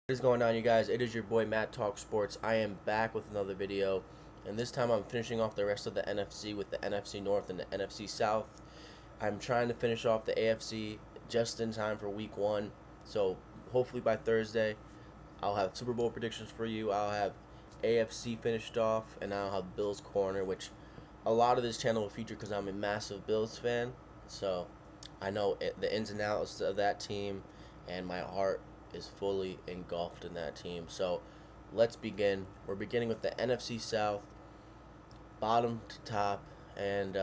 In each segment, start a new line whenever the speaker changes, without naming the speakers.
What is going on, you guys? It is your boy Matt Talk Sports. I am back with another video, and this time I'm finishing off the rest of the NFC with the NFC North and the NFC South. I'm trying to finish off the AFC just in time for Week 1, so hopefully by Thursday I'll have Super Bowl predictions for you. I'll have AFC finished off, and I'll have Bills Corner, which a lot of this channel will feature because I'm a massive Bills fan, so I know the ins and outs of that team, and my heart is fully engulfed in that team. So let's begin. We're beginning with the NFC South, bottom to top, and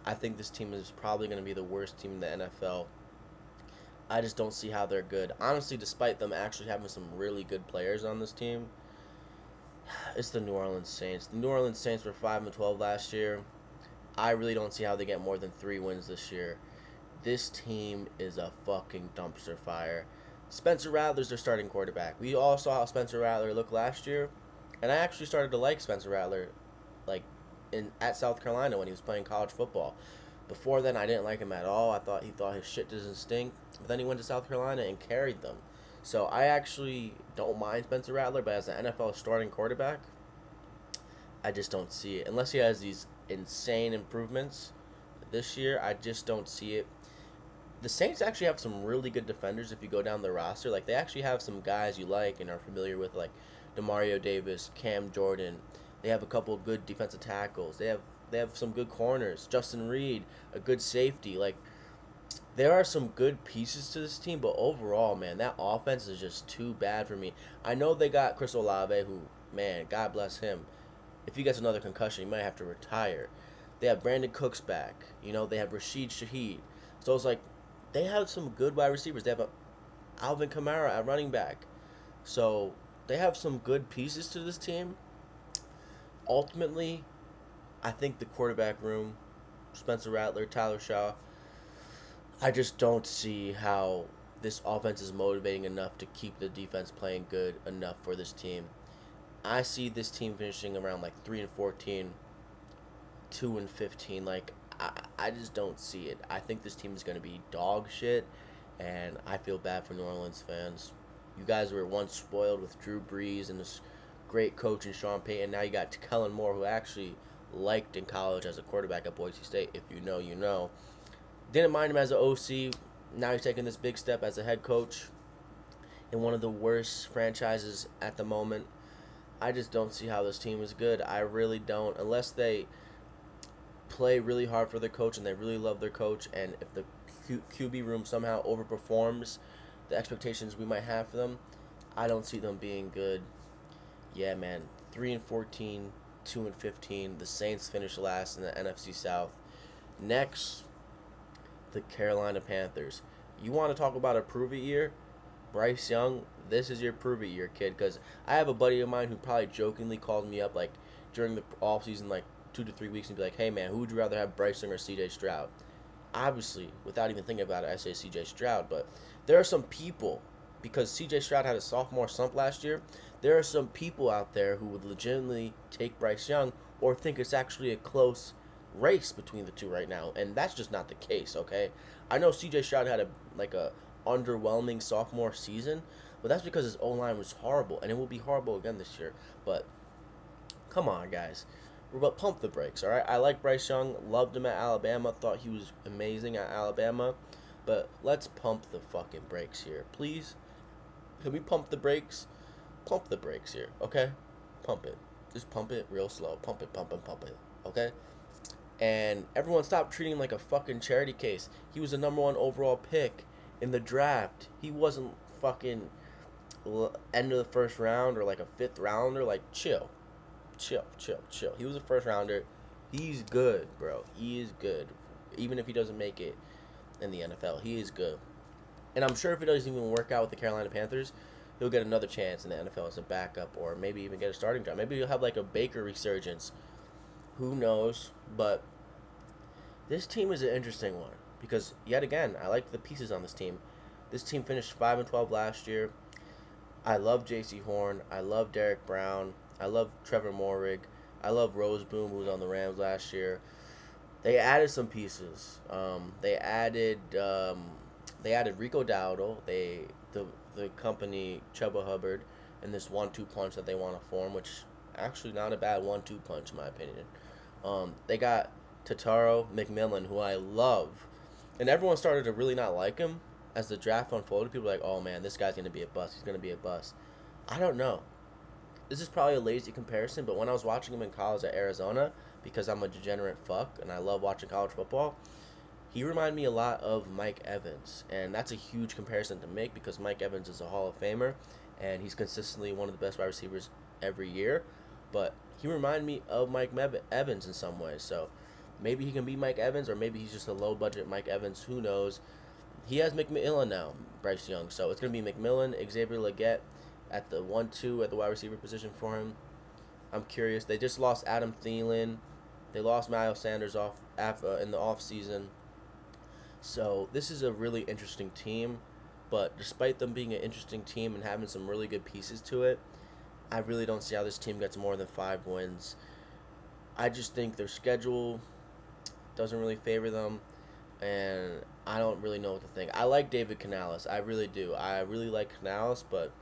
I think this team is probably going to be the worst team in the NFL. I just don't see how they're good. Honestly, despite them actually having some really good players on this team, it's the New Orleans Saints. The New Orleans Saints were 5-12 last year. I really don't see how they get more than 3 wins this year. This team is a fucking dumpster fire. Spencer Rattler's their starting quarterback. We all saw how Spencer Rattler looked last year, and I actually started to like Spencer Rattler, like at South Carolina when he was playing college football. Before then, I didn't like him at all. I thought he thought his shit doesn't stink. But then he went to South Carolina and carried them. So I actually don't mind Spencer Rattler, but as an NFL starting quarterback, I just don't see it. Unless he has these insane improvements this year, I just don't see it. The Saints actually have some really good defenders if you go down the roster. Like, they actually have some guys you like and are familiar with, like Demario Davis, Cam Jordan. They have a couple of good defensive tackles. They have some good corners. Justin Reed, a good safety. Like, there are some good pieces to this team, but overall, man, that offense is just too bad for me. I know they got Chris Olave, who, man, God bless him. If he gets another concussion, he might have to retire. They have Brandon Cooks back. They have Rashid Shaheed. So it's like, they have some good wide receivers. They have Alvin Kamara at running back. So they have some good pieces to this team. Ultimately, I think the quarterback room, Spencer Rattler, Tyler Shaw, I just don't see how this offense is motivating enough to keep the defense playing good enough for this team. I see this team finishing around like 3-14, 2-15. Like, I just don't see it. I think this team is going to be dog shit, and I feel bad for New Orleans fans. You guys were once spoiled with Drew Brees and this great coach in Sean Payton. Now you got Kellen Moore, who actually liked in college as a quarterback at Boise State. If you know, you know. Didn't mind him as an OC. Now he's taking this big step as a head coach in one of the worst franchises at the moment. I just don't see how this team is good. I really don't. Unless they play really hard for their coach and they really love their coach, and if the QB room somehow overperforms the expectations we might have for them, I don't see them being good. Yeah, man, 3-14, 2-15. The Saints finished last in the NFC South. Next, the Carolina Panthers. You want to talk about a prove it year? Bryce Young, this is your prove it year, kid. Because I have a buddy of mine who probably jokingly called me up like during the offseason, like 2 to 3 weeks, and be like, hey man, who would you rather have, Bryce Young or CJ Stroud? Obviously, without even thinking about it, I say CJ Stroud. But there are some people, because CJ Stroud had a sophomore slump last year, there are some people out there who would legitimately take Bryce Young or think it's actually a close race between the two right now, and that's just not the case. Okay, I know CJ Stroud had a underwhelming sophomore season, but that's because his O-line was horrible, and it will be horrible again this year. But come on, guys. We're about pump the brakes, all right? I like Bryce Young, loved him at Alabama, thought he was amazing at Alabama, but let's pump the fucking brakes here, please. Can we pump the brakes? Pump the brakes here, okay? Pump it. Just pump it real slow. Pump it, pump it, pump it, okay? And everyone stop treating him like a fucking charity case. He was the number 1 overall pick in the draft. He wasn't fucking end of the first round or like a 5th rounder. Like, chill. Chill. He was a first rounder. He's good, bro. He is good. Even if he doesn't make it in the NFL, he is good. And I'm sure if he doesn't even work out with the Carolina Panthers, he'll get another chance in the NFL as a backup, or maybe even get a starting job. Maybe he'll have like a Baker resurgence. Who knows? But this team is an interesting one because, yet again, I like the pieces on this team. This team finished 5-12 last year. I love J.C. Horn. I love Derek Brown. I love Trevor Moehrig. I love Rose Boom, who was on the Rams last year. They added some pieces. They added Rico Dowdle. The the company Chuba Hubbard and this 1-2 punch that they want to form, which actually not a bad 1-2 punch in my opinion. They got Tataro McMillan, who I love, and everyone started to really not like him as the draft unfolded. People were like, "Oh man, this guy's gonna be a bust. He's gonna be a bust." I don't know. This is probably a lazy comparison, but when I was watching him in college at Arizona, because I'm a degenerate fuck and I love watching college football, he reminded me a lot of Mike Evans, and that's a huge comparison to make because Mike Evans is a Hall of Famer, and he's consistently one of the best wide receivers every year. But he reminded me of Mike Evans in some ways. So maybe he can be Mike Evans, or maybe he's just a low budget Mike Evans. Who knows? He has McMillan now, Bryce Young. So it's gonna be McMillan, Xavier Legette at the 1-2 at the wide receiver position for him. I'm curious. They just lost Adam Thielen. They lost Miles Sanders in the offseason. So this is a really interesting team, but despite them being an interesting team and having some really good pieces to it, I really don't see how this team gets more than 5 wins. I just think their schedule doesn't really favor them, and I don't really know what to think. I like David Canales. I really do. I really like Canales, but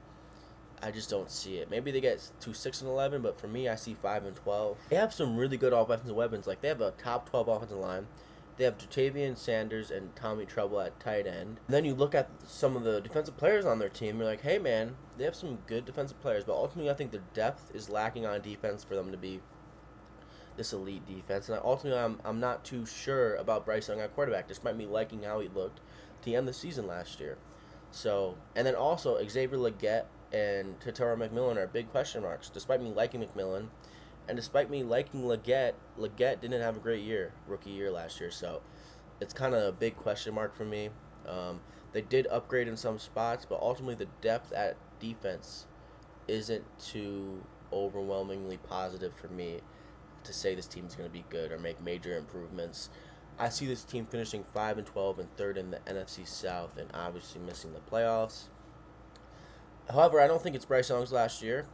I just don't see it. Maybe they get to 6-11, but for me, I see 5-12. They have some really good offensive weapons. Like, they have a top 12 offensive line. They have Jatavian Sanders and Tommy Trouble at tight end. And then you look at some of the defensive players on their team. You're like, hey, man, they have some good defensive players. But ultimately, I think their depth is lacking on defense for them to be this elite defense. And ultimately, I'm not too sure about Bryce Young at quarterback, despite me liking how he looked to end the season last year. So, and then also, Xavier Legette and Tataro McMillan are big question marks, despite me liking McMillan. And despite me liking Legette didn't have a great rookie year last year. So it's kind of a big question mark for me. They did upgrade in some spots, but ultimately the depth at defense isn't too overwhelmingly positive for me to say this team is going to be good or make major improvements. I see this team finishing 5-12 and third in the NFC South and obviously missing the playoffs. However, I don't think it's Bryce Young's last year,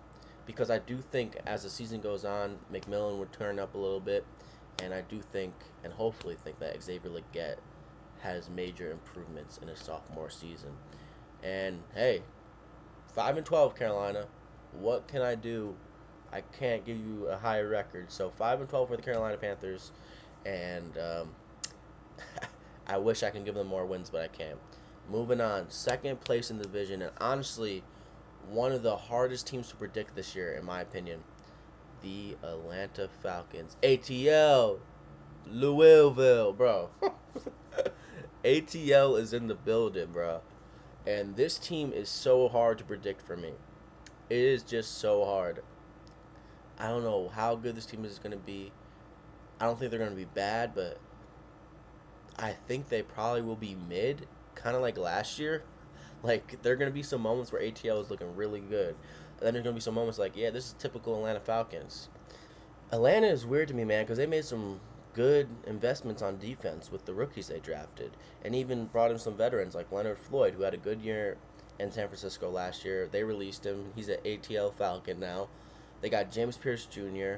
because I do think as the season goes on, McMillan would turn up a little bit, and I do think, and hopefully think, that Xavier Legette has major improvements in his sophomore season. And hey, 5-12, Carolina. What can I do? I can't give you a higher record. So 5-12 for the Carolina Panthers, and I wish I can give them more wins, but I can't. Moving on, second place in the division, and honestly, one of the hardest teams to predict this year, in my opinion, the Atlanta Falcons. ATL, Louisville, bro. ATL is in the building, bro. And this team is so hard to predict for me. It is just so hard. I don't know how good this team is going to be. I don't think they're going to be bad, but I think they probably will be mid, kind of like last year. Like, there are going to be some moments where ATL is looking really good. And then there's going to be some moments like, yeah, this is typical Atlanta Falcons. Atlanta is weird to me, man, because they made some good investments on defense with the rookies they drafted. And even brought in some veterans like Leonard Floyd, who had a good year in San Francisco last year. They released him. He's an ATL Falcon now. They got James Pierce Jr.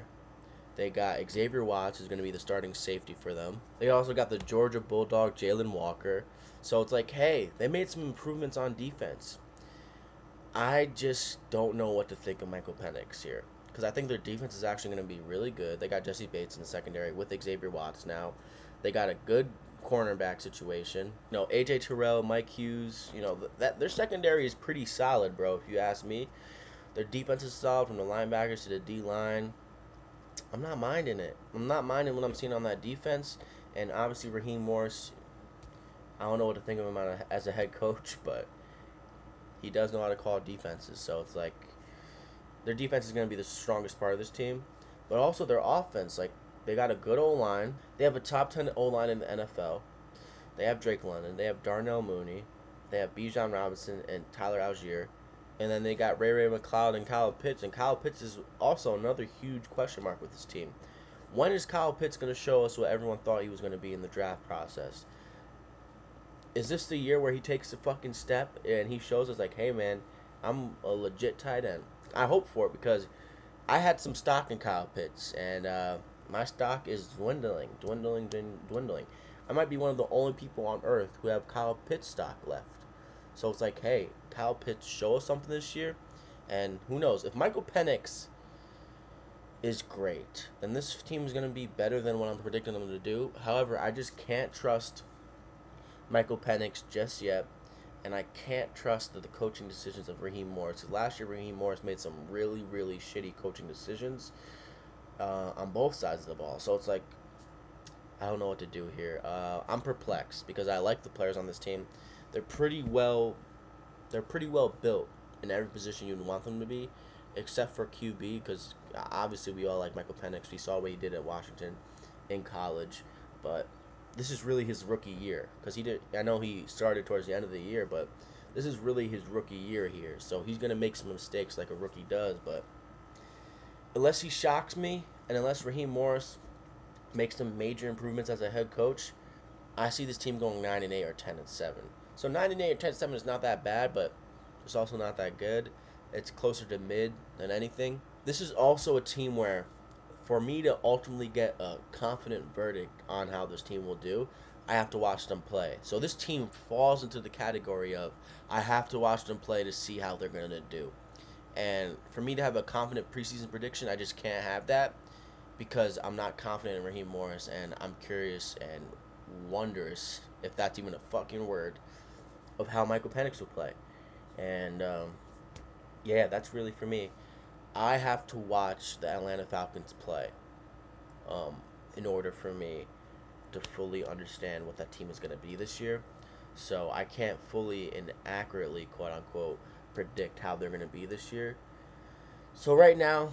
They got Xavier Watts, who's going to be the starting safety for them. They also got the Georgia Bulldog, Jalen Walker. So it's like, hey, they made some improvements on defense. I just don't know what to think of Michael Penix here, because I think their defense is actually going to be really good. They got Jesse Bates in the secondary with Xavier Watts now. They got a good cornerback situation. AJ Terrell, Mike Hughes, that their secondary is pretty solid, bro, if you ask me. Their defense is solid from the linebackers to the D-line. I'm not minding it. I'm not minding what I'm seeing on that defense. And obviously Raheem Morris, I don't know what to think of him as a head coach, but he does know how to call defenses. So it's like their defense is going to be the strongest part of this team. But also their offense. Like, they got a good O-line. They have a top 10 O-line in the NFL. They have Drake London. They have Darnell Mooney. They have Bijan Robinson and Tyler Algier. And then they got Ray McLeod and Kyle Pitts. And Kyle Pitts is also another huge question mark with this team. When is Kyle Pitts going to show us what everyone thought he was going to be in the draft process? Is this the year where he takes a fucking step and he shows us, like, hey, man, I'm a legit tight end? I hope for it, because I had some stock in Kyle Pitts, and my stock is dwindling. I might be one of the only people on earth who have Kyle Pitts stock left. So it's like, hey, Kyle Pitts show us something this year. And who knows? If Michael Penix is great, then this team is going to be better than what I'm predicting them to do. However, I just can't trust Michael Penix just yet. And I can't trust the coaching decisions of Raheem Morris. 'Cause last year, Raheem Morris made some really, really shitty coaching decisions on both sides of the ball. So it's like, I don't know what to do here. I'm perplexed because I like the players on this team. They're pretty well built in every position you'd want them to be, except for QB, because obviously we all like Michael Penix. We saw what he did at Washington in college, but this is really his rookie year because I know he started towards the end of the year, but this is really his rookie year here. So he's gonna make some mistakes like a rookie does, but unless he shocks me and unless Raheem Morris makes some major improvements as a head coach, I see this team going 9-8 or 10-7. So 9-8 or 10-7 is not that bad, but it's also not that good. It's closer to mid than anything. This is also a team where, for me to ultimately get a confident verdict on how this team will do, I have to watch them play. So this team falls into the category of I have to watch them play to see how they're going to do. And for me to have a confident preseason prediction, I just can't have that because I'm not confident in Raheem Morris, and I'm curious and wondrous, if that's even a fucking word, of how Michael Penix will play. And, yeah, that's really for me. I have to watch the Atlanta Falcons play in order for me to fully understand what that team is going to be this year. So I can't fully and accurately, quote-unquote, predict how they're going to be this year. So right now,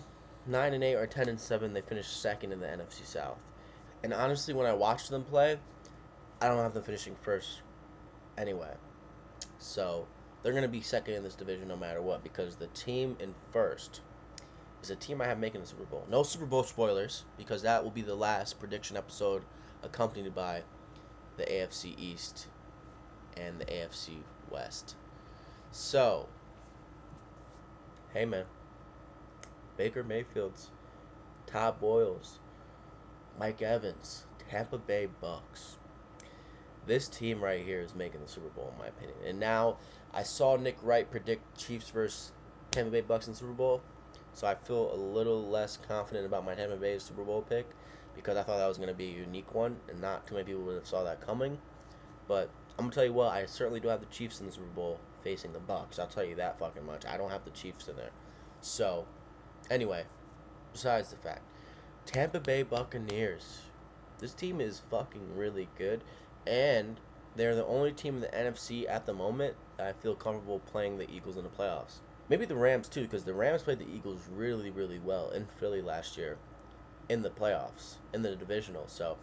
9-8 or 10-7, they finished second in the NFC South. And honestly, when I watch them play, I don't have them finishing first anyway. So they're going to be second in this division no matter what, because the team in first is a team I have making the Super Bowl. No Super Bowl spoilers, because that will be the last prediction episode accompanied by the AFC East and the AFC West. So, hey man, Baker Mayfield's, Todd Boyles, Mike Evans, Tampa Bay Bucks. This team right here is making the Super Bowl, in my opinion. And now, I saw Nick Wright predict Chiefs versus Tampa Bay Bucks in the Super Bowl, so I feel a little less confident about my Tampa Bay Super Bowl pick because I thought that was going to be a unique one, and not too many people would have saw that coming. But I'm going to tell you what, I certainly do have the Chiefs in the Super Bowl facing the Bucks. I'll tell you that fucking much. I don't have the Chiefs in there. So, anyway, besides the fact, Tampa Bay Buccaneers. This team is fucking really good, and they're the only team in the NFC at the moment that I feel comfortable playing the Eagles in the playoffs. Maybe the Rams too, because the Rams played the Eagles really, really well in Philly last year in the playoffs, in the divisional. So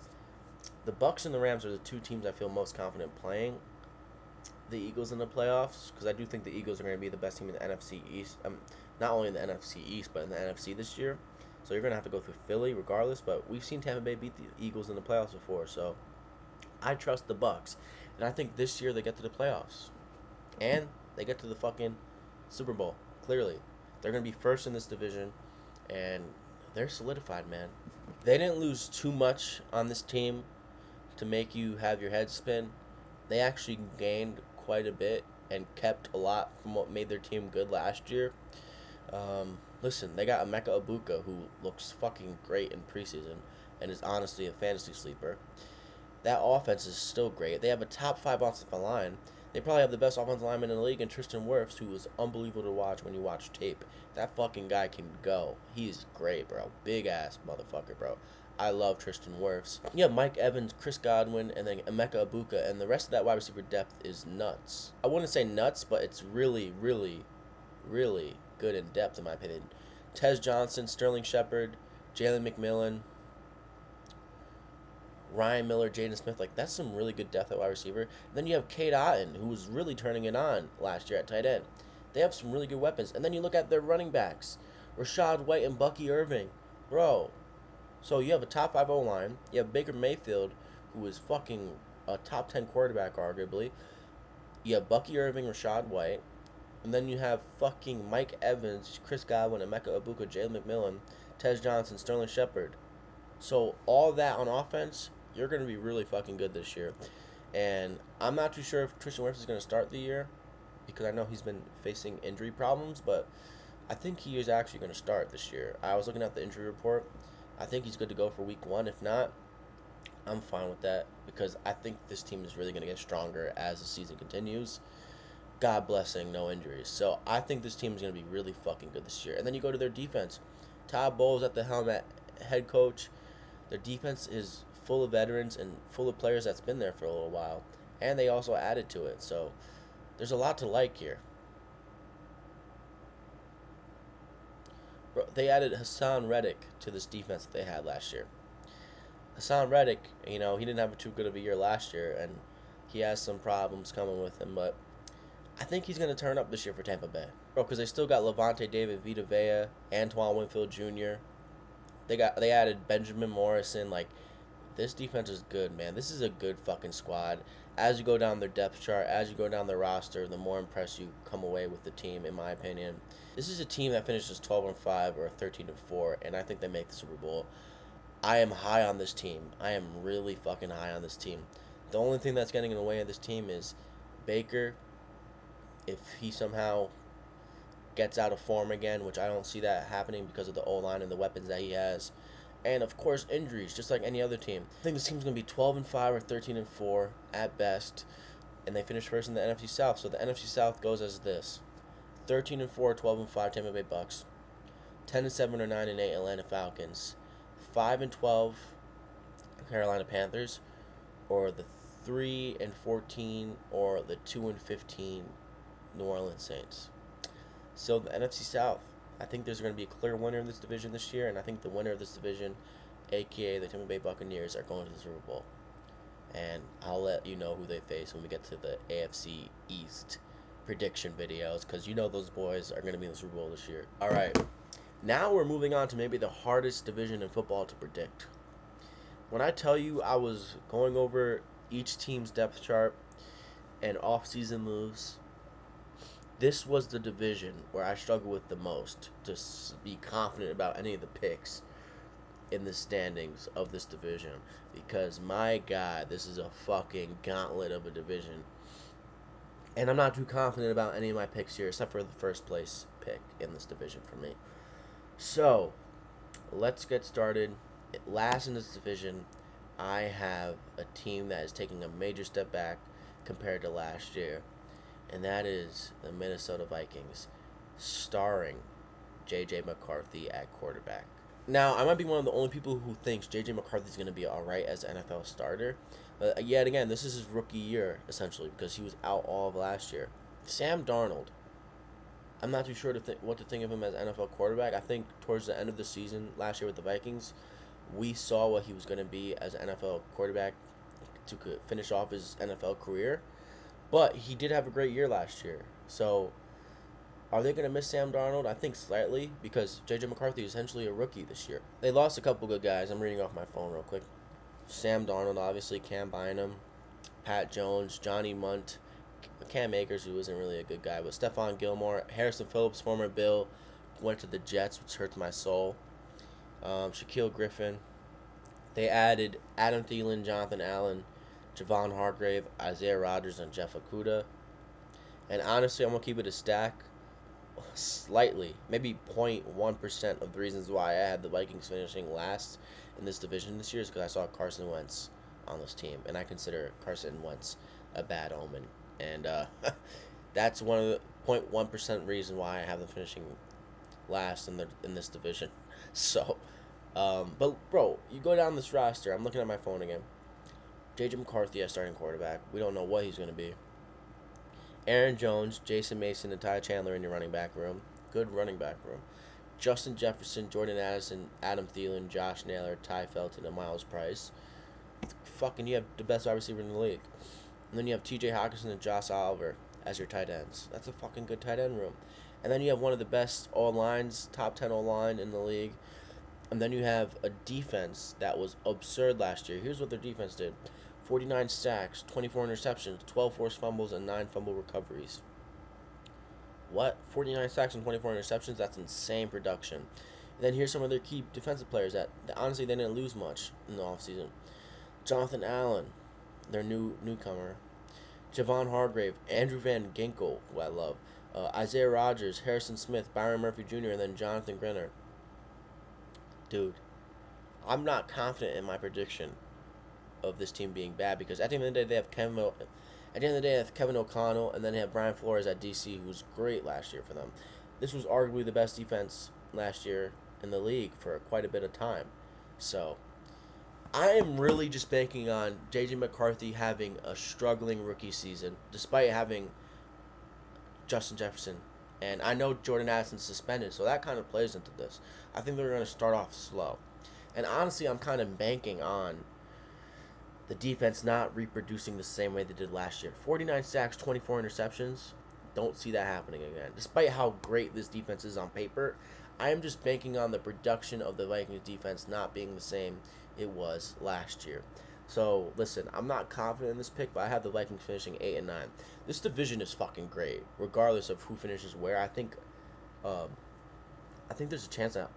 the Bucks and the Rams are the two teams I feel most confident playing the Eagles in the playoffs, because I do think the Eagles are going to be the best team in the NFC East. Not only in the NFC East, but in the NFC this year. So you're going to have to go through Philly regardless, but we've seen Tampa Bay beat the Eagles in the playoffs before, so I trust the Bucks. And I think this year they get to the playoffs. And they get to the fucking Super Bowl, clearly. They're going to be first in this division, and they're solidified, man. They didn't lose too much on this team to make you have your head spin. They actually gained quite a bit and kept a lot from what made their team good last year. Listen, they got Emeka Egbuka, who looks fucking great in preseason and is honestly a fantasy sleeper. That offense is still great. They have a top 5 offensive line. They probably have the best offensive lineman in the league in Tristan Wirfs, who is unbelievable to watch when you watch tape. That fucking guy can go. He's great, bro. Big-ass motherfucker, bro. I love Tristan Wirfs. You have Mike Evans, Chris Godwin, and then Emeka Egbuka, and the rest of that wide receiver depth is nuts. I wouldn't say nuts, but it's really, really, really good in depth, in my opinion. Tez Johnson, Sterling Shepard, Jalen McMillan, Ryan Miller, Jaden Smith, like that's some really good depth at wide receiver. And then you have Cade Otton, who was really turning it on last year at tight end. They have some really good weapons. And then you look at their running backs, Rashad White and Bucky Irving. Bro, so you have a top 5 O-line. You have Baker Mayfield, who is fucking a top 10 quarterback, arguably. You have Bucky Irving, Rashad White. And then you have fucking Mike Evans, Chris Godwin, Emeka Egbuka, Jalen McMillan, Tez Johnson, Sterling Shepard. So all that on offense, you're going to be really fucking good this year. And I'm not too sure if Tristan Wirfs is going to start the year. because I know he's been facing injury problems, but I think he is actually going to start this year. I was looking at the injury report. I think he's good to go for week 1. If not, I'm fine with that because I think this team is really going to get stronger as the season continues. God blessing, no injuries. So I think this team is going to be really fucking good this year. And then you go to their defense. Todd Bowles at the helm at head coach. Their defense is full of veterans and full of players that's been there for a little while. And they also added to it. So there's a lot to like here. Bro, they added Hassan Reddick to this defense that they had last year. Hassan Reddick, he didn't have too good of a year last year, and he has some problems coming with him, but I think he's going to turn up this year for Tampa Bay. Bro, because they still got Levante David, Vita Vea, Antoine Winfield Jr. They added Benjamin Morrison. Like, this defense is good, man. This is a good fucking squad. As you go down their depth chart, as you go down their roster, the more impressed you come away with the team, in my opinion. This is a team that finishes 12-5 or 13-4, and I think they make the Super Bowl. I am high on this team. I am really fucking high on this team. The only thing that's getting in the way of this team is Baker. If he somehow gets out of form again, which I don't see that happening because of the O-line and the weapons that he has. And, of course, injuries, just like any other team. I think this team's going to be 12-5 or 13-4 at best, and they finish first in the NFC South. So the NFC South goes as this: 13-4, 12-5 Tampa Bay Bucks, 10-7 or 9-8 Atlanta Falcons, 5-12 Carolina Panthers, or the 3-14 or the 2-15 New Orleans Saints. So the NFC South, I think there's going to be a clear winner in this division this year, and I think the winner of this division, aka the Tampa Bay Buccaneers, are going to the Super Bowl. And I'll let you know who they face when we get to the AFC East prediction videos, because those boys are going to be in the Super Bowl this year. All right, now we're moving on to maybe the hardest division in football to predict. When I tell you I was going over each team's depth chart and off-season moves, this was the division where I struggled with the most to be confident about any of the picks in the standings of this division. Because, my God, this is a fucking gauntlet of a division. And I'm not too confident about any of my picks here, except for the first place pick in this division for me. So, let's get started. Last in this division, I have a team that is taking a major step back compared to last year. And that is the Minnesota Vikings, starring J.J. McCarthy at quarterback. Now, I might be one of the only people who thinks J.J. McCarthy is going to be all right as an NFL starter. But yet again, this is his rookie year, essentially, because he was out all of last year. Sam Darnold, I'm not too sure what to think of him as NFL quarterback. I think towards the end of the season last year with the Vikings, we saw what he was going to be as an NFL quarterback to finish off his NFL career. But he did have a great year last year. So, are they going to miss Sam Darnold? I think slightly, because J.J. McCarthy is essentially a rookie this year. They lost a couple good guys. I'm reading off my phone real quick. Sam Darnold, obviously, Cam Bynum, Pat Jones, Johnny Munt, Cam Akers, who isn't really a good guy, but Stephon Gilmore, Harrison Phillips, former Bill, went to the Jets, which hurts my soul. Shaquille Griffin. They added Adam Thielen, Jonathan Allen, Javon Hargrave, Isaiah Rodgers, and Jeff Okudah. And honestly, I'm going to keep it a stack slightly, maybe 0.1% of the reasons why I had the Vikings finishing last in this division this year is because I saw Carson Wentz on this team, and I consider Carson Wentz a bad omen. And that's one of the 0.1% reason why I have them finishing last in this division. So, but bro, you go down this roster. I'm looking at my phone again. J.J. McCarthy as starting quarterback. We don't know what he's going to be. Aaron Jones, Jason Mason, and Ty Chandler in your running back room. Good running back room. Justin Jefferson, Jordan Addison, Adam Thielen, Josh Naylor, Ty Felton, and Miles Price. Fucking, you have the best wide receiver in the league. And then you have T.J. Hawkinson and Josh Oliver as your tight ends. That's a fucking good tight end room. And then you have one of the best O-lines, top 10 O-line in the league. And then you have a defense that was absurd last year. Here's what their defense did. 49 sacks, 24 interceptions, 12 forced fumbles, and 9 fumble recoveries. What? 49 sacks and 24 interceptions? That's insane production. And then here's some of their key defensive players that honestly they didn't lose much in the offseason. Jonathan Allen, their newcomer. Javon Hargrave, Andrew Van Ginkel, who I love, Isaiah Rogers, Harrison Smith, Byron Murphy Jr., and then Jonathan Grenner. Dude, I'm not confident in my prediction of this team being bad because at the end of the day they have Kevin O'Connell, and then they have Brian Flores at DC, who was great last year for them. This was arguably the best defense last year in the league for quite a bit of time. So I am really just banking on J.J. McCarthy having a struggling rookie season, despite having Justin Jefferson. And I know Jordan Addison's suspended, so that kind of plays into this. I think they're going to start off slow. And honestly, I'm kind of banking on the defense not reproducing the same way they did last year. 49 sacks, 24 interceptions. Don't see that happening again. Despite how great this defense is on paper, I am just banking on the production of the Vikings defense not being the same it was last year. So, listen, I'm not confident in this pick, but I have the Vikings finishing 8 and 9. This division is fucking great, regardless of who finishes where. I think there's a chance that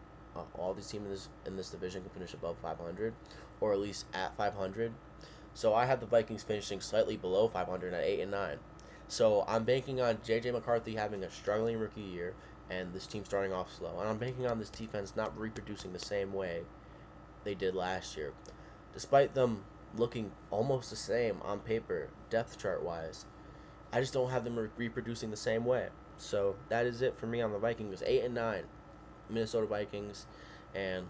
all these teams in this division can finish above 500, or at least at 500. So I have the Vikings finishing slightly below 500 at 8 and 9. So I'm banking on J.J. McCarthy having a struggling rookie year and this team starting off slow. And I'm banking on this defense not reproducing the same way they did last year. Despite them looking almost the same on paper, depth chart wise, I just don't have them reproducing the same way. So that is it for me on the Vikings. 8 and 9, Minnesota Vikings, and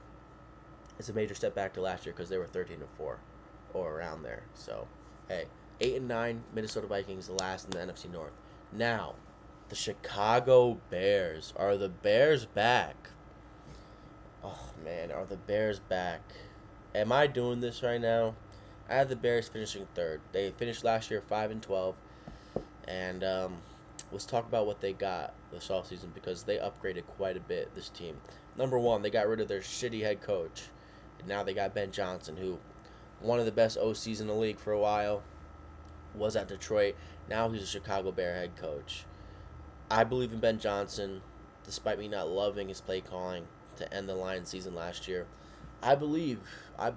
it's a major step back to last year because they were 13 and 4, or around there. So hey, 8 and 9, Minnesota Vikings, the last in the NFC North. Now, the Chicago Bears. Are the Bears back? Oh man, are the Bears back? Am I doing this right now? I have the Bears finishing third. They finished last year 5 and 12, and let's talk about what they got this offseason because they upgraded quite a bit. This team, number one, they got rid of their shitty head coach, and now they got Ben Johnson, who one of the best OCs in the league for a while, was at Detroit. Now he's a Chicago Bear head coach. I believe in Ben Johnson, despite me not loving his play calling to end the Lions season last year. I believe in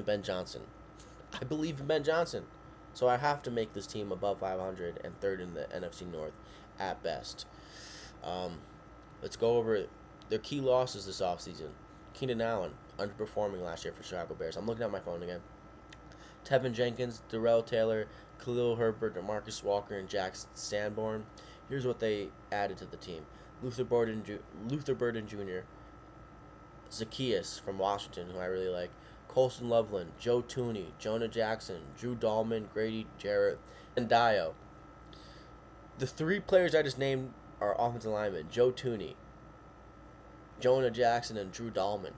Ben Johnson. I believe in Ben Johnson. So I have to make this team above 500 and third in the NFC North at best. Let's go over their key losses this offseason. Keenan Allen, underperforming last year for Chicago Bears. I'm looking at my phone again. Tevin Jenkins, Darrell Taylor, Khalil Herbert, DeMarcus Walker, and Jack Sanborn. Here's what they added to the team. Luther Burden Jr., Zacchaeus from Washington, who I really like, Colston Loveland, Joe Tooney, Jonah Jackson, Drew Dahlman, Grady Jarrett, and Dio. The three players I just named are offensive linemen: Joe Tooney, Jonah Jackson, and Drew Dahlman.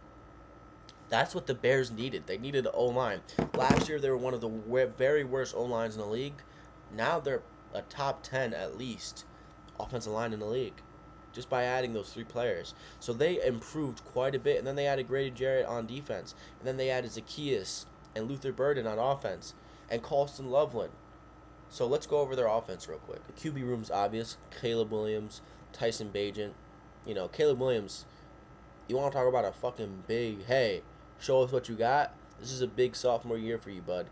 That's what the Bears needed. They needed an O-line. Last year, they were one of the very worst O-lines in the league. Now they're a top 10, at least, offensive line in the league, just by adding those three players. So they improved quite a bit. And then they added Grady Jarrett on defense. And then they added Zacchaeus and Luther Burden on offense. And Colston Loveland. So let's go over their offense real quick. The QB room's obvious. Caleb Williams, Tyson Bagent. You know, Caleb Williams, you want to talk about a fucking big, hey, show us what you got? This is a big sophomore year for you, bud.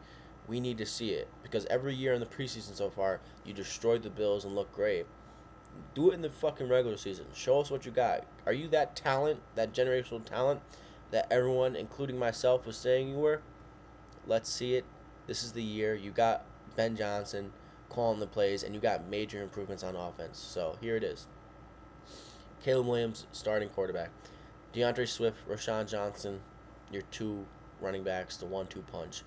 We need to see it. Because every year in the preseason so far, you destroyed the Bills and look great. Do it in the fucking regular season. Show us what you got. Are you that talent, that generational talent that everyone, including myself, was saying you were? Let's see it. This is the year. You got Ben Johnson calling the plays, and you got major improvements on offense. So here it is. Caleb Williams, starting quarterback. DeAndre Swift, Rashawn Johnson, your two running backs, the 1-2 punch.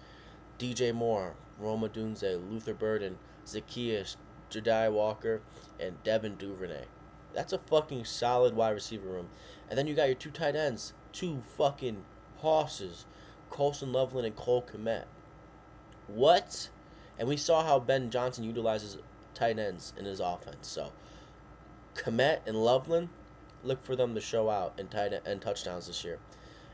DJ Moore, Roma Dunze, Luther Burden, Zacchaeus, Jediah Walker, and Devin Duvernay. That's a fucking solid wide receiver room. And then you got your two tight ends, two fucking horses, Colston Loveland and Cole Kmet. What? And we saw how Ben Johnson utilizes tight ends in his offense. So Kmet and Loveland, look for them to show out in tight end touchdowns this year.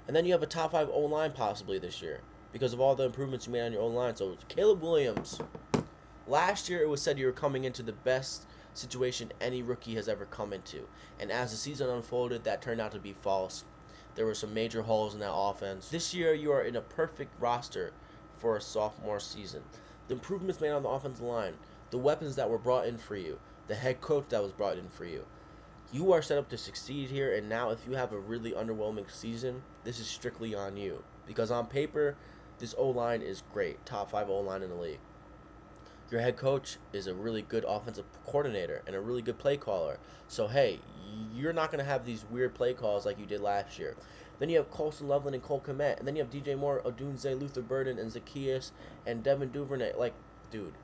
And then you have a top 5 O-line possibly this year because of all the improvements you made on your O-line. So Caleb Williams, last year it was said you were coming into the best situation any rookie has ever come into. And as the season unfolded, that turned out to be false. There were some major holes in that offense. This year you are in a perfect roster for a sophomore season. The improvements made on the offensive line, the weapons that were brought in for you, the head coach that was brought in for you. You are set up to succeed here, and now if you have a really underwhelming season, this is strictly on you. Because on paper, this O-line is great. Top 5 O-line in the league. Your head coach is a really good offensive coordinator and a really good play caller. So, hey, you're not going to have these weird play calls like you did last year. Then you have Colson Loveland and Cole Kmet. And then you have DJ Moore, Odunze, Luther Burden, and Zacchaeus, and Devin Duvernay. Like, dude,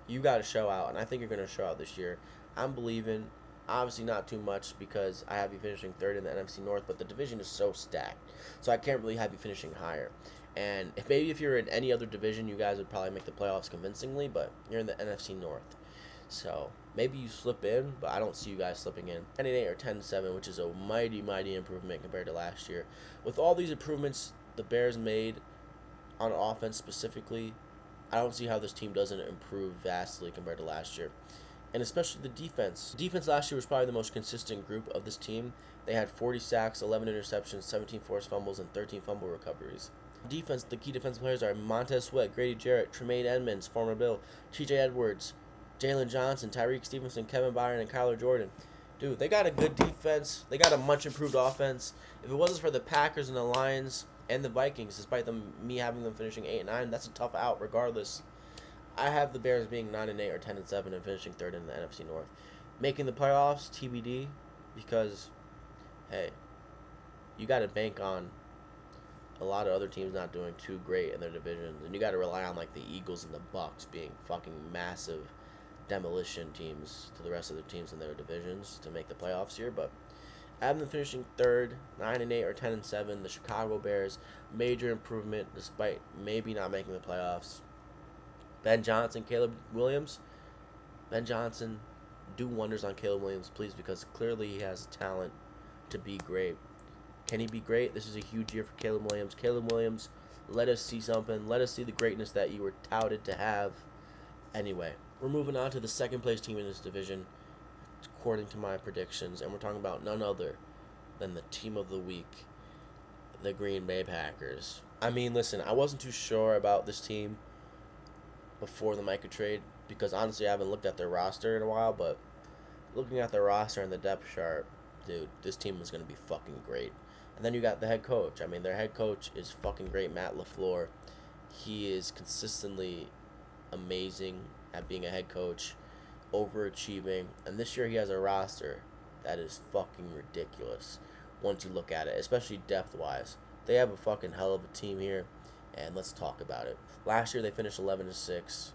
you got to show out. And I think you're going to show out this year. I'm believing. Obviously not too much because I have you finishing third in the NFC North, but the division is so stacked. So I can't really have you finishing higher. And if you're in any other division, you guys would probably make the playoffs convincingly, but you're in the NFC North. So maybe you slip in, but I don't see you guys slipping in. 10-8 or 10-7, which is a mighty, mighty improvement compared to last year. With all these improvements the Bears made on offense specifically, I don't see how this team doesn't improve vastly compared to last year. And especially the defense. Defense last year was probably the most consistent group of this team. They had 40 sacks, 11 interceptions, 17 forced fumbles, and 13 fumble recoveries. Defense, the key defensive players are Montez Sweat, Grady Jarrett, Tremaine Edmonds, former Bill, TJ Edwards, Jalen Johnson, Tyreek Stevenson, Kevin Byron, and Kyler Jordan. Dude, they got a good defense. They got a much improved offense. If it wasn't for the Packers and the Lions and the Vikings, despite me having them finishing 8-9, that's a tough out regardless. I have the Bears being 9-8 or 10-7 and finishing third in the NFC North. Making the playoffs, TBD, because, hey, you got to bank on a lot of other teams not doing too great in their divisions, and you got to rely on like the Eagles and the Bucks being fucking massive demolition teams to the rest of the teams in their divisions to make the playoffs here. But I have them finishing third, 9-8 or 10-7. The Chicago Bears, major improvement despite maybe not making the playoffs. Ben Johnson, Caleb Williams. Ben Johnson, do wonders on Caleb Williams, please, because clearly he has talent to be great. Can he be great? This is a huge year for Caleb Williams. Caleb Williams, let us see something. Let us see the greatness that you were touted to have. Anyway, we're moving on to the second place team in this division, according to my predictions, and we're talking about none other than the team of the week, the Green Bay Packers. I mean, listen, I wasn't too sure about this team before the Micah trade because honestly I haven't looked at their roster in a while, but looking at their roster and the depth chart, dude, this team is going to be fucking great. And then you got the head coach. I mean, their head coach is fucking great, Matt LaFleur. He is consistently amazing at being a head coach, overachieving, and this year he has a roster that is fucking ridiculous once you look at it, especially depth-wise. They have a fucking hell of a team here, and let's talk about it. Last year they finished 11-6.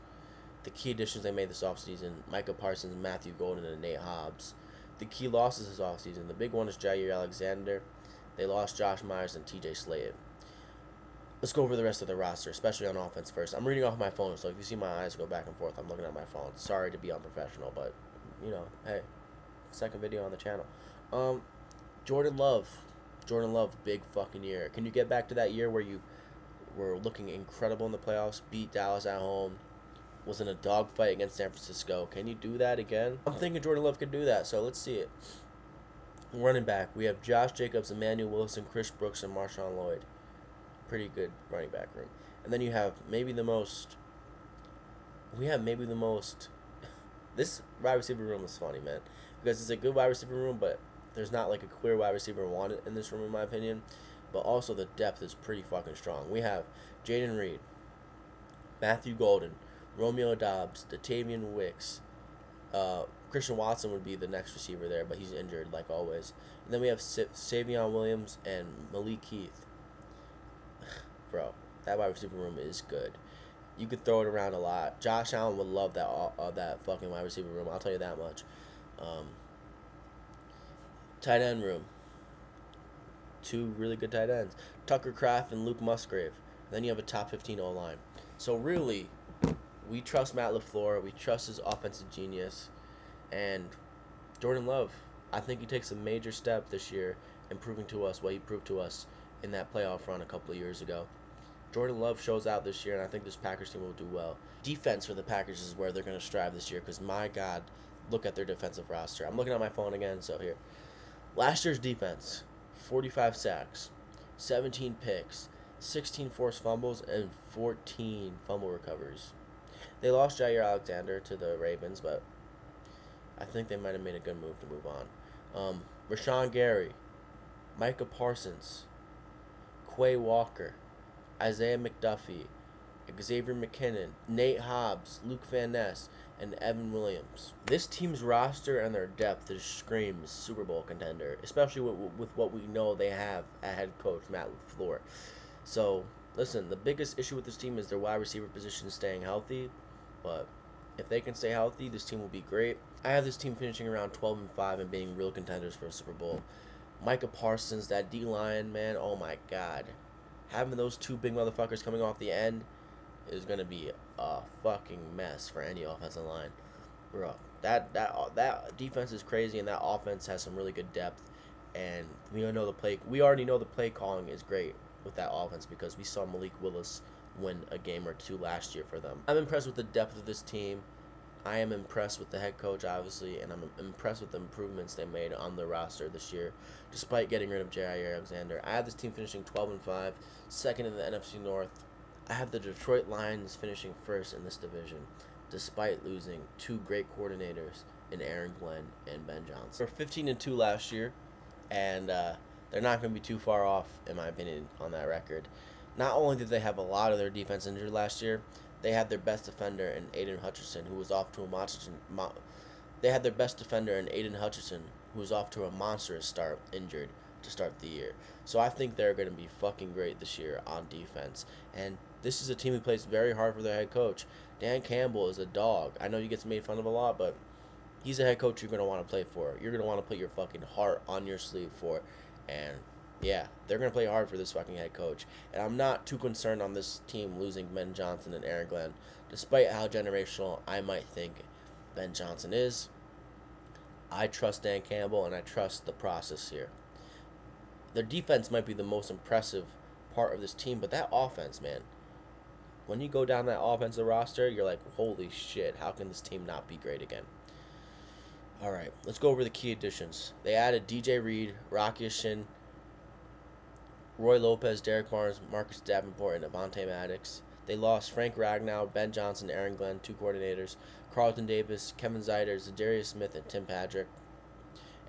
The key additions they made this offseason, Micah Parsons, Matthew Golden, and Nate Hobbs. The key losses this offseason, the big one is Jair Alexander. They lost Josh Myers and TJ Slayton. Let's go over the rest of the roster, especially on offense first. I'm reading off my phone, so if you see my eyes go back and forth, I'm looking at my phone. Sorry to be unprofessional, but, you know, hey, second video on the channel. Jordan Love, big fucking year. Can you get back to that year where you were looking incredible in the playoffs, beat Dallas at home, was in a dogfight against San Francisco? Can you do that again? I'm thinking Jordan Love could do that, so let's see it. Running back, we have Josh Jacobs, Emmanuel Wilson, Chris Brooks, and Marshawn Lloyd. Pretty good running back room. And then you have maybe the most. This wide receiver room is funny, man, because it's a good wide receiver room, but there's not like a clear wide receiver wanted in this room, in my opinion. But also the depth is pretty fucking strong. We have Jaden Reed, Matthew Golden, Romeo Doubs, Datavian Wicks. Christian Watson would be the next receiver there, but he's injured like always. And then we have Savion Williams and Malik Heath. Bro, that wide receiver room is good. You could throw it around a lot. Josh Allen would love that fucking wide receiver room. I'll tell you that much. Tight end room. Two really good tight ends. Tucker Kraft and Luke Musgrave. Then you have a top 15 O-line. So really, we trust Matt LaFleur. We trust his offensive genius. And Jordan Love, I think he takes a major step this year in proving to us what he proved to us in that playoff run a couple of years ago. Jordan Love shows out this year, and I think this Packers team will do well. Defense for the Packers is where they're going to strive this year because, my God, look at their defensive roster. I'm looking at my phone again, so here. Last year's defense, 45 sacks, 17 picks, 16 forced fumbles, and 14 fumble recoveries. They lost Jair Alexander to the Ravens, but I think they might have made a good move to move on. Rashawn Gary, Micah Parsons, Quay Walker, Isaiah McDuffie, Xavier McKinnon, Nate Hobbs, Luke Van Ness, and Evan Williams. This team's roster and their depth just screams Super Bowl contender, especially with what we know they have at head coach Matt LaFleur. So, listen, the biggest issue with this team is their wide receiver position staying healthy, but if they can stay healthy, this team will be great. I have this team finishing around 12-5 and being real contenders for a Super Bowl. Micah Parsons, that D-line, man, oh my God. Having those two big motherfuckers coming off the end is going to be a fucking mess for any offensive line. Bro, that defense is crazy, and that offense has some really good depth. And we already know the play calling is great with that offense because we saw Malik Willis win a game or two last year for them. I'm impressed with the depth of this team. I am impressed with the head coach, obviously, and I'm impressed with the improvements they made on the roster this year, despite getting rid of Jair Alexander. I have this team finishing 12-5, second in the NFC North. I have the Detroit Lions finishing first in this division, despite losing two great coordinators in Aaron Glenn and Ben Johnson. They were 15-2 last year, and they're not going to be too far off, in my opinion, on that record. Not only did they have a lot of their defense injured last year, they had their best defender in Aiden Hutchinson, who was off to a monstrous start, injured to start the year. So I think they're going to be fucking great this year on defense. And this is a team who plays very hard for their head coach. Dan Campbell is a dog. I know he gets made fun of a lot, but he's a head coach you're going to want to play for. You're going to want to put your fucking heart on your sleeve for. And yeah, they're going to play hard for this fucking head coach. And I'm not too concerned on this team losing Ben Johnson and Aaron Glenn, despite how generational I might think Ben Johnson is. I trust Dan Campbell, and I trust the process here. Their defense might be the most impressive part of this team, but that offense, man, when you go down that offensive roster, you're like, holy shit, how can this team not be great again? All right, let's go over the key additions. They added DJ Reed, Rocky Shin, Roy Lopez, Derek Barnes, Marcus Davenport, and Avonte Maddox. They lost Frank Ragnow, Ben Johnson, Aaron Glenn, two coordinators, Carlton Davis, Kevin Zeiter, Zadarius Smith, and Tim Patrick.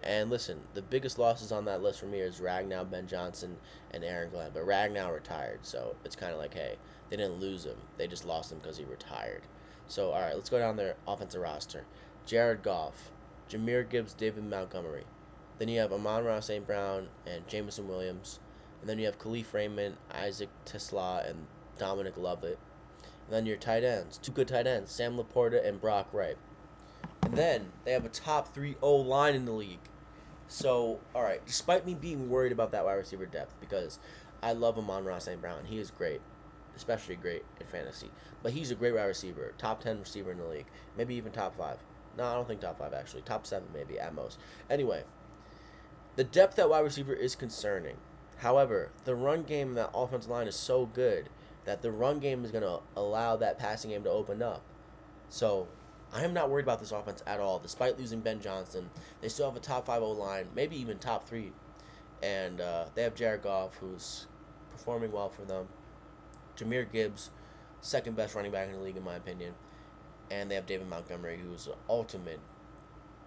And listen, the biggest losses on that list for me is Ragnow, Ben Johnson, and Aaron Glenn. But Ragnow retired, so it's kind of like, hey, they didn't lose him. They just lost him because he retired. So, all right, let's go down their offensive roster. Jared Goff, Jahmyr Gibbs, David Montgomery. Then you have Amon-Ra St. Brown and Jameson Williams. And then you have Khalif Raymond, Isaac Tesla, and Dominic Lovett. And then your tight ends, two good tight ends, Sam Laporta and Brock Wright. And then they have a top 3 O-line in the league. So, all right, despite me being worried about that wide receiver depth, because I love Amon-Ra St. Brown. He is great, especially great in fantasy. But he's a great wide receiver, top 10 receiver in the league, maybe even top 5. No, I don't think top 5, actually. Top 7 maybe at most. Anyway, the depth at wide receiver is concerning. However, the run game in that offensive line is so good that the run game is going to allow that passing game to open up. So, I am not worried about this offense at all. Despite losing Ben Johnson, they still have a top 5 O-line, maybe even top 3. And they have Jared Goff, who's performing well for them. Jahmyr Gibbs, second best running back in the league, in my opinion. And they have David Montgomery, who's the ultimate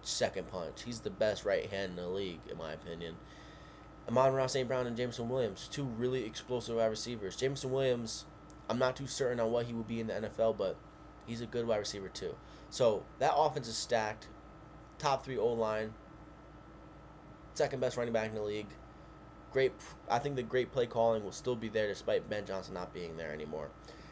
second punch. He's the best right hand in the league, in my opinion. Amon-Ra St. Brown and Jameson Williams, two really explosive wide receivers. Jameson Williams, I'm not too certain on what he will be in the NFL, but he's a good wide receiver too. So that offense is stacked. Top 3 O-line. Second best running back in the league. Great. I think the great play calling will still be there despite Ben Johnson not being there anymore.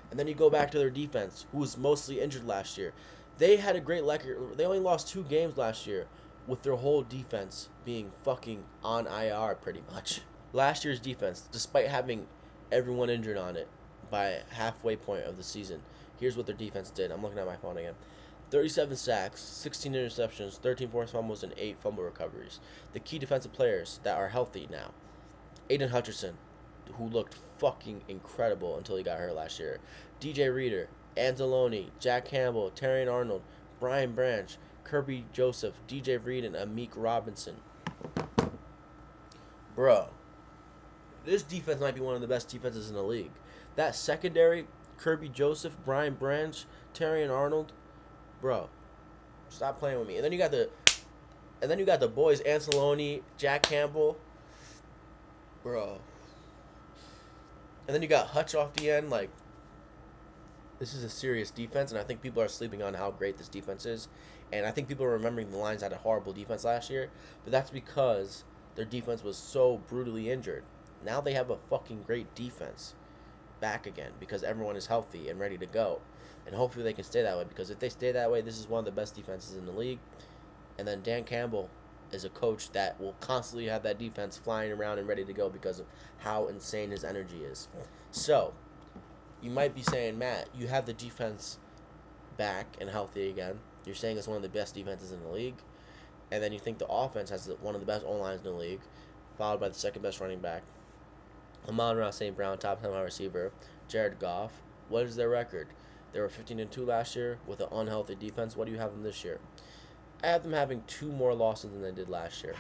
And then you go back to their defense, who was mostly injured last year. They had a great record. They only lost 2 games last year, with their whole defense being fucking on IR pretty much. Last year's defense, despite having everyone injured on it by halfway point of the season, here's what their defense did. I'm looking at my phone again. 37 sacks, 16 interceptions, 13 forced fumbles, and 8 fumble recoveries. The key defensive players that are healthy now. Aiden Hutchinson, who looked fucking incredible until he got hurt last year. DJ Reader, Anzalone, Jack Campbell, Terrion Arnold, Brian Branch, Kirby Joseph, DJ Reed, and Amik Robinson. Bro, this defense might be one of the best defenses in the league. That secondary, Kirby Joseph, Brian Branch, Terrion Arnold, bro, stop playing with me. And then you got the boys, Anceloni, Jack Campbell, bro. And then you got Hutch off the end. Like, this is a serious defense, and I think people are sleeping on how great this defense is. And I think people are remembering the Lions had a horrible defense last year, but that's because their defense was so brutally injured. Now they have a fucking great defense back again because everyone is healthy and ready to go. And hopefully they can stay that way, because if they stay that way, this is one of the best defenses in the league. And then Dan Campbell is a coach that will constantly have that defense flying around and ready to go because of how insane his energy is. So, you might be saying, Matt, you have the defense back and healthy again. You're saying it's one of the best defenses in the league. And then you think the offense has one of the best O-lines in the league, followed by the second best running back. Amon-Ra St. Brown, top 10 wide receiver. Jared Goff. What is their record? They were 15-2 last year with an unhealthy defense. What do you have them this year? I have them having 2 more losses than they did last year.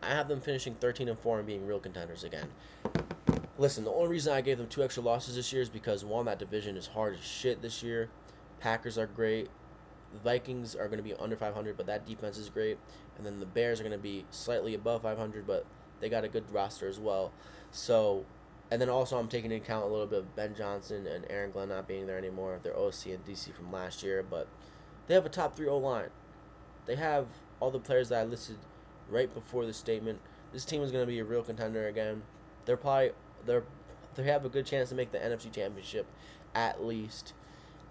I have them finishing 13-4 and being real contenders again. Listen, the only reason I gave them 2 extra losses this year is because, one, that division is hard as shit this year. Packers are great. The Vikings are going to be under 500, but that defense is great. And then the Bears are going to be slightly above 500, but they got a good roster as well. So, and then also I'm taking into account a little bit of Ben Johnson and Aaron Glenn not being there anymore. They're OC and DC from last year, but they have a top 3 O-line. They have all the players that I listed right before the statement. This team is going to be a real contender again. They have a good chance to make the NFC Championship at least.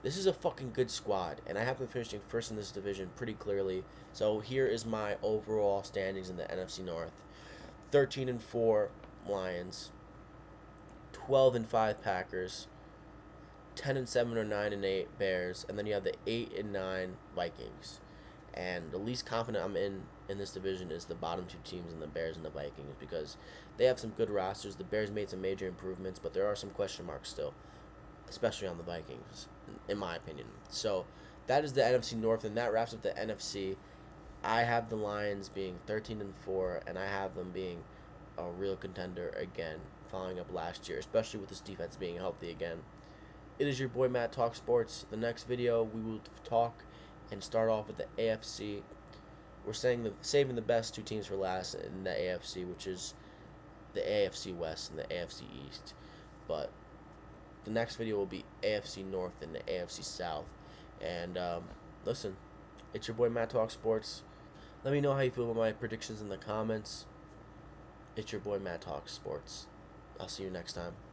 This is a fucking good squad, and I have them finishing first in this division pretty clearly. So here is my overall standings in the NFC North. 13-4 Lions, 12-5 Packers, 10-7 or 9-8 Bears, and then you have the 8-9 Vikings. And the least confident I'm in this division is the bottom 2 teams in the Bears and the Vikings, because they have some good rosters. The Bears made some major improvements, but there are some question marks still, especially on the Vikings, in my opinion. So that is the NFC North, and that wraps up the NFC. I have the Lions being 13-4, and I have them being a real contender again, following up last year, especially with this defense being healthy again. It is your boy Matt Talk Sports. The next video we will talk and start off with the AFC. We're saving the best 2 teams for last in the AFC, which is the AFC West and the AFC East. But the next video will be AFC North and the AFC South. And listen, it's your boy Matt Talk Sports. Let me know how you feel about my predictions in the comments. It's your boy Matt Talk Sports. I'll see you next time.